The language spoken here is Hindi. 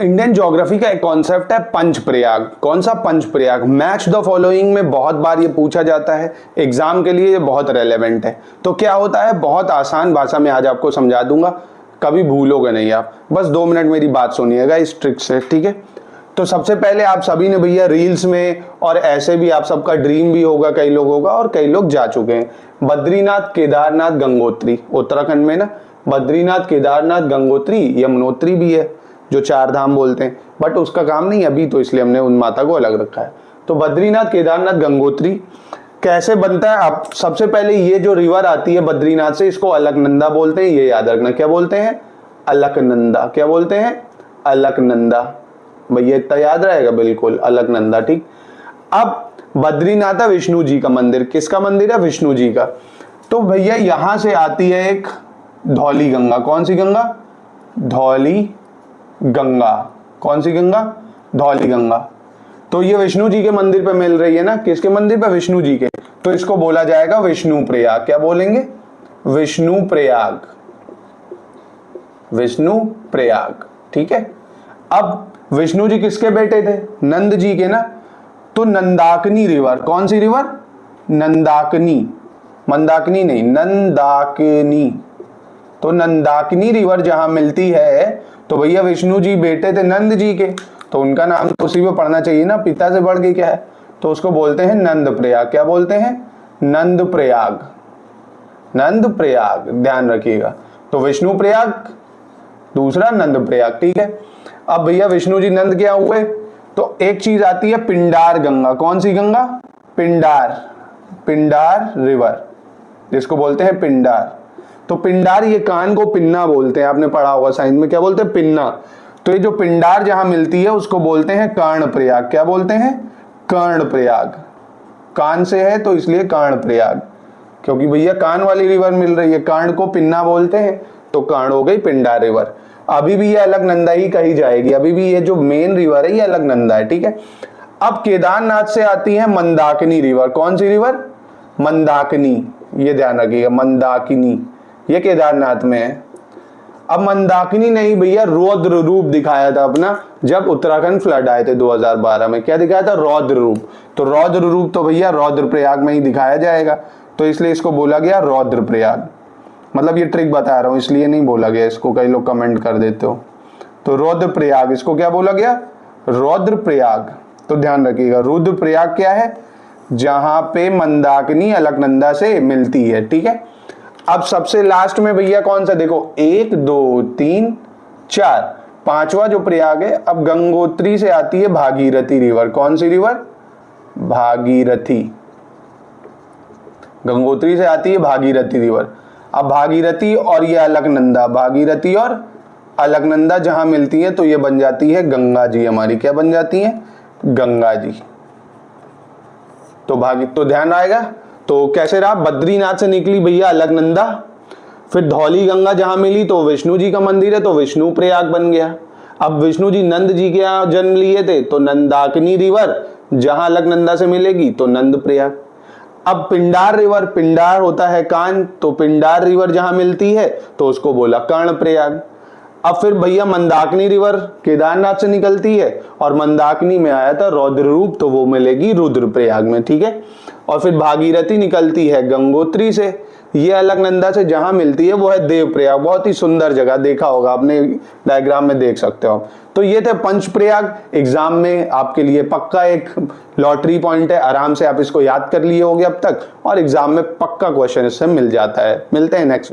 इंडियन ज्योग्राफी का एक कॉन्सेप्ट है पंचप्रयाग। कौन सा पंचप्रयाग? मैच द फॉलोइंग में बहुत बार ये पूछा जाता है, एग्जाम के लिए ये बहुत रेलेवेंट है। तो क्या होता है, बहुत आसान भाषा में आज आपको समझा दूंगा, कभी भूलोगे नहीं आप, बस 2 मिनट मेरी बात सुनिएगा इस ट्रिक से, ठीक है। तो सबसे पहले आप सभी ने भैया रील्स में और ऐसे भी आप सबका ड्रीम भी होगा कई लोगों का, और कई लोग जा चुके हैं, बद्रीनाथ केदारनाथ गंगोत्री, उत्तराखंड में ना बद्रीनाथ केदारनाथ गंगोत्री यमुनोत्री भी है जो 4 धाम बोलते हैं, बट उसका काम नहीं अभी, तो इसलिए हमने उन माता को अलग रखा है। तो बद्रीनाथ केदारनाथ गंगोत्री कैसे बनता है? आप सबसे पहले ये जो रिवर आती है बद्रीनाथ से, इसको अलकनंदा बोलते हैं, ये याद रखना। क्या बोलते हैं? अलकनंदा। क्या बोलते हैं? अलकनंदा। भैया इतना याद रहेगा, बिल्कुल अलकनंदा, ठीक। अब बद्रीनाथ विष्णु जी का मंदिर, किसका मंदिर है? विष्णु जी का। तो भैया यहां से आती है एक धौली गंगा। कौन सी गंगा? धौली गंगा। कौन सी गंगा? धौली गंगा। तो ये विष्णु जी के मंदिर पे मिल रही है ना, किसके मंदिर पे? विष्णु जी के। तो इसको बोला जाएगा विष्णु प्रयाग। क्या बोलेंगे? विष्णु प्रयाग। विष्णु प्रयाग, ठीक है। अब विष्णु जी किसके बेटे थे? नंद जी के ना। तो नंदाकिनी रिवर, कौन सी रिवर? नंदाकिनी, मंदाकिनी नहीं, नंदाकिनी। तो नंदाकिनी रिवर जहां मिलती है, तो भैया विष्णु जी बेटे थे नंद जी के, तो उनका नाम तो उसी में पढ़ना चाहिए ना, पिता से बढ़ के क्या है, तो उसको बोलते हैं नंद प्रयाग। क्या बोलते हैं? नंद प्रयाग। नंद प्रयाग, ध्यान रखिएगा। तो विष्णु प्रयाग, दूसरा नंद प्रयाग, ठीक है। अब भैया विष्णु जी नंद क्या हुए, तो एक चीज आती है पिंडार गंगा। कौन सी गंगा? पिंडार। पिंडार रिवर, जिसको बोलते हैं पिंडार। तो पिंडार, ये कान को पिन्ना बोलते हैं, आपने पढ़ा होगा साइंस में, क्या बोलते हैं? पिन्ना। तो ये जो पिंडार जहां मिलती है उसको बोलते हैं कर्ण प्रयाग। क्या बोलते हैं? कर्ण प्रयाग। कान से है तो इसलिए कर्ण प्रयाग, क्योंकि भैया कान वाली रिवर मिल रही है, कर्ण को पिन्ना बोलते हैं, तो कर्ण हो गई पिंडार रिवर। अभी भी ये अलकनंदा ही कही जाएगी, अभी भी ये जो मेन रिवर है ये अलकनंदा है, ठीक है। अब केदारनाथ से आती है मंदाकिनी रिवर। कौन सी रिवर? मंदाकिनी, ये ध्यान रखिएगा, मंदाकिनी, ये केदारनाथ में है। अब मंदाकिनी नहीं भैया, रौद्र रूप दिखाया था अपना जब उत्तराखंड फ्लड आए थे 2012 में। क्या दिखाया था? रौद्र रूप। तो रौद्र रूप तो भैया रौद्र प्रयाग में ही दिखाया जाएगा, तो इसलिए इसको बोला गया रौद्र प्रयाग। मतलब ये ट्रिक बता रहा हूं, इसलिए नहीं बोला गया इसको, कई लोग कमेंट कर देते हो। तो रौद्र प्रयाग, इसको क्या बोला गया? रौद्र प्रयाग। तो ध्यान रखिएगा, रुद्र प्रयाग क्या है? जहां पे मंदाकिनी अलकनंदा से मिलती है, ठीक है। अब सबसे लास्ट में भैया कौन सा? देखो 1 2 3 4, 5वां जो प्रयाग है, अब गंगोत्री से आती है भागीरथी रिवर। कौन सी रिवर? भागीरथी। गंगोत्री से आती है भागीरथी रिवर। अब भागीरथी और ये अलकनंदा, भागीरथी और अलकनंदा जहां मिलती है तो ये बन जाती है गंगा जी हमारी। क्या बन जाती है? गंगा जी। तो ध्यान आएगा। तो कैसे रहा? बद्रीनाथ से निकली भैया अलकनंदा, फिर धौली गंगा जहां मिली तो विष्णु जी का मंदिर है, तो विष्णु प्रयाग बन गया। अब विष्णु जी नंद जी के यहाँ जन्म लिए थे, तो नंदाकिनी रिवर जहां अलकनंदा से मिलेगी तो नंद प्रयाग। अब पिंडार रिवर, पिंडार होता है कान, तो पिंडार रिवर जहां मिलती है तो उसको बोला कर्ण प्रयाग। अब फिर भैया मंदाकिनी रिवर केदारनाथ से निकलती है, और मंदाकिनी में आया था रौद्र रूप, तो वो मिलेगी रुद्र प्रयाग में, ठीक है। और फिर भागीरथी निकलती है गंगोत्री से, ये अलकनंदा से जहां मिलती है वो है देवप्रयाग। बहुत ही सुंदर जगह, देखा होगा आपने, डायग्राम में देख सकते हो। तो ये थे पंचप्रयाग। एग्जाम में आपके लिए पक्का एक लॉटरी पॉइंट है, आराम से आप इसको याद कर लिए होंगे अब तक, और एग्जाम में पक्का क्वेश्चन इससे मिल जाता है। मिलते हैं नेक्स्ट।